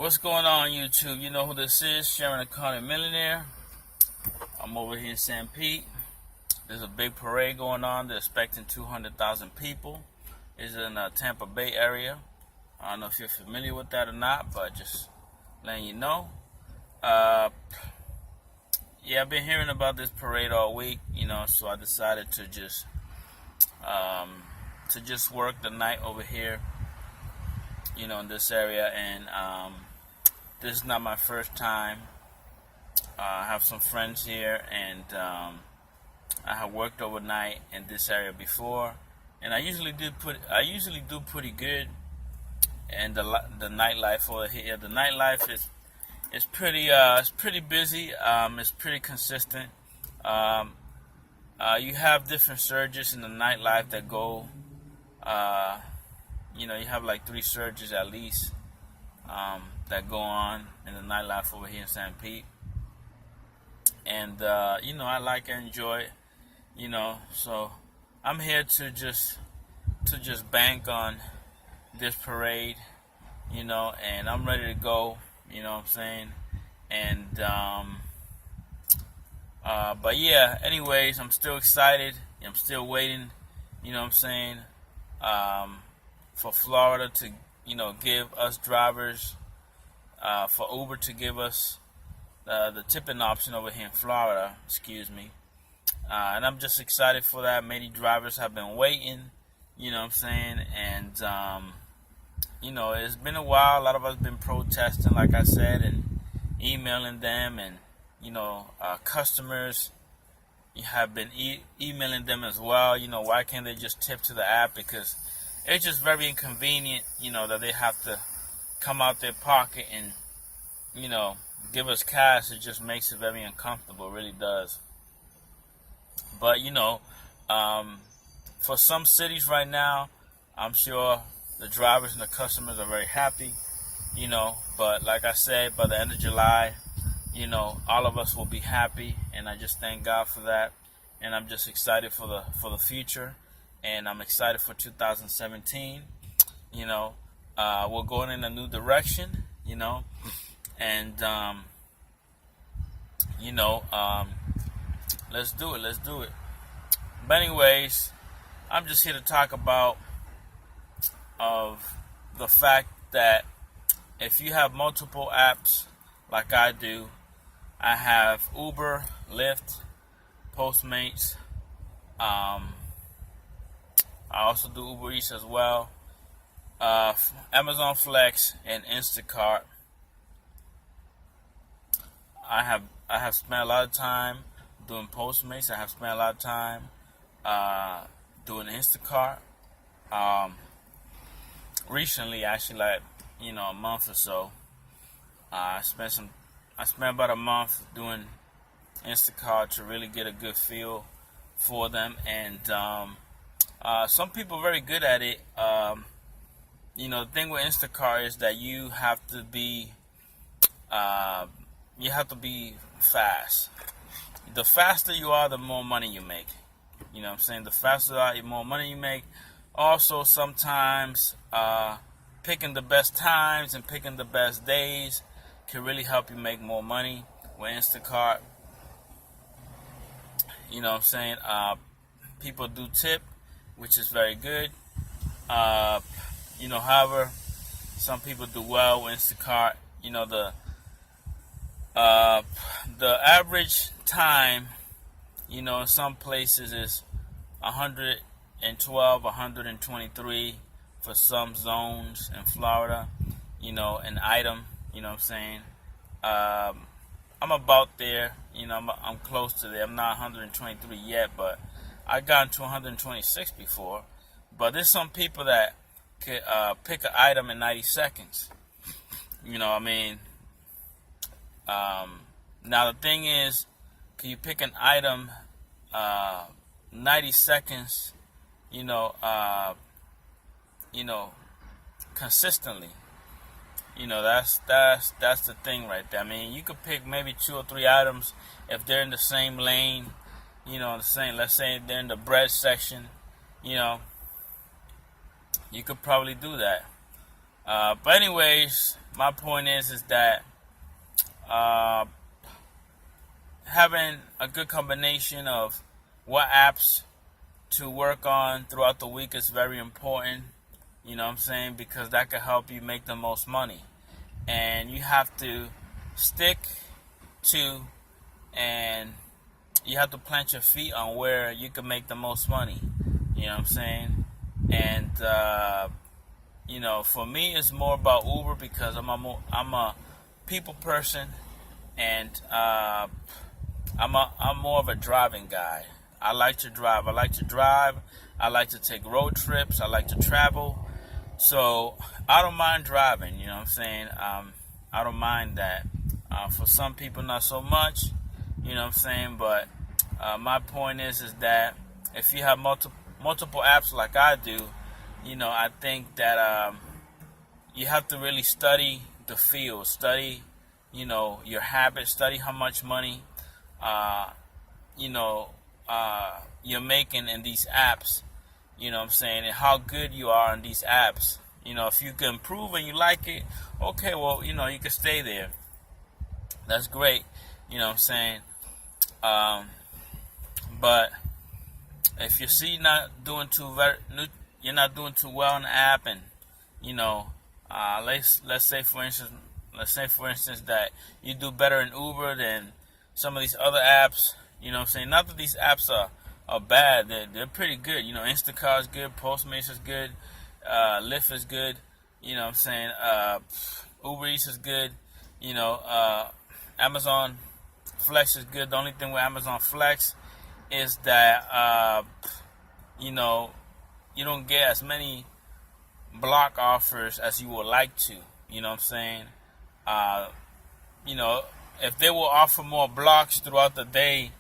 What's going on, YouTube? You know who this is, Sharon Economy Millionaire. I'm over here in St. Pete. There's a big parade going on. They're expecting 200,000 people. It's in the Tampa Bay area. I don't know if you're familiar with that or not, but just letting you know. Yeah, I've been hearing about this parade all week, so I decided to just work the night over here, in this area, and this is not my first time. I have some friends here, and I have worked overnight in this area before, and I usually do pretty good. And the nightlife over here, the nightlife is pretty busy. It's pretty consistent. You have different surges in the nightlife that go. You have like 3 surges at least that go on in the nightlife over here in St. Pete. And I like and enjoy it, so I'm here to just bank on this parade, and I'm ready to go, what I'm saying. And but yeah, anyways, I'm still excited. I'm still waiting, what I'm saying, for Florida to give us drivers, for Uber to give us the tipping option over here in Florida, and I'm just excited for that. Many drivers have been waiting, what I'm saying, and it's been a while. A lot of us been protesting, like I said, and emailing them, and customers, you have been emailing them as well. Why can't they just tip to the app? Because it's just very inconvenient, that they have to come out their pocket and give us cash. It just makes it very uncomfortable. It really does. But for some cities right now, I'm sure the drivers and the customers are very happy. But like I said, by the end of July, all of us will be happy, and I just thank God for that. And I'm just excited for the future, and I'm excited for 2017. We're going in a new direction, and let's do it. But anyways, I'm just here to talk about of the fact that if you have multiple apps like I do, I have Uber, Lyft, Postmates. I also do Uber Eats as well, Amazon Flex, and Instacart. I have spent a lot of time doing Postmates. I have spent a lot of time doing Instacart. Recently, actually, like a month or so, I spent about a month doing Instacart to really get a good feel for them. And some people are very good at it. The thing with Instacart is that you have to be fast. The faster you are, the more money you make. You know what I'm saying? The faster you are, the more money you make. Also, sometimes picking the best times and picking the best days can really help you make more money with Instacart. You know what I'm saying? People do tip, which is very good. However, some people do well with Instacart. The average time, in some places is 112, 123 for some zones in Florida, an item, what I'm saying. I'm about there, I'm close to there. I'm not 123 yet, but I got into 126 before. But there's some people that could pick an item in 90 seconds. Now the thing is, can you pick an item 90 seconds, consistently? That's the thing right there. I mean, you could pick maybe 2 or 3 items if they're in the same lane, let's say they're in the bread section, you could probably do that. But anyways, my point is that uh, having a good combination of what apps to work on throughout the week is very important. You know what I'm saying? Because that can help you make the most money. And you have to stick to, and you have to plant your feet on where you can make the most money. You know what I'm saying? And for me, it's more about Uber because I'm a people person, and I'm more of a driving guy. I like to drive. I like to take road trips. I like to travel. So I don't mind driving. You know what I'm saying? I don't mind that. For some people, not so much. You know what I'm saying? But my point is that if you have multiple apps like I do, I think that you have to really study the field, study, your habits, study how much money, you're making in these apps. You know what I'm saying? And how good you are in these apps. If you can improve and you like it, okay, well, you can stay there. That's great. You know what I'm saying? But if you see you're not doing too well in the app, and let's say for instance that you do better in Uber than some of these other apps. You know what I'm saying? Not that these apps are bad. They're pretty good. Instacart is good, Postmates is good, Lyft is good. You know what I'm saying? Uber Eats is good. Amazon Flex is good. The only thing with Amazon Flex is that you don't get as many block offers as you would like to. You know what I'm saying? If they will offer more blocks throughout the day,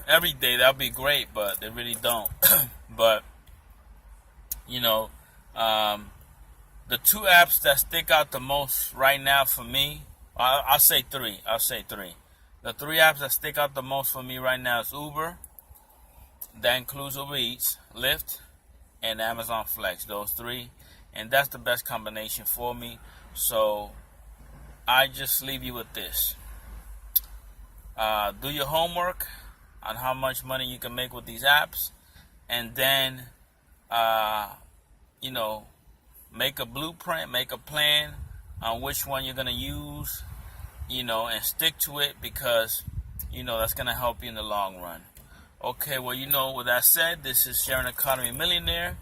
every day, that'd be great, but they really don't. But the two apps that stick out the most right now for me, I'll say three. The three apps that stick out the most for me right now is Uber. That includes Uber Eats, Lyft, and Amazon Flex. Those three, and that's the best combination for me. So I just leave you with this. Do your homework on how much money you can make with these apps, and then make a blueprint, make a plan on which one you're going to use, and stick to it, because that's going to help you in the long run. Okay, well, with that said, this is Sharing Economy Millionaire.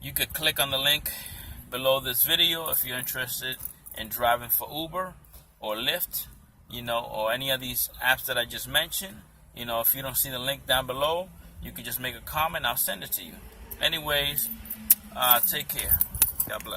You could click on the link below this video if you're interested in driving for Uber or Lyft, or any of these apps that I just mentioned. If you don't see the link down below, you can just make a comment. I'll send it to you. Anyways, take care. God bless.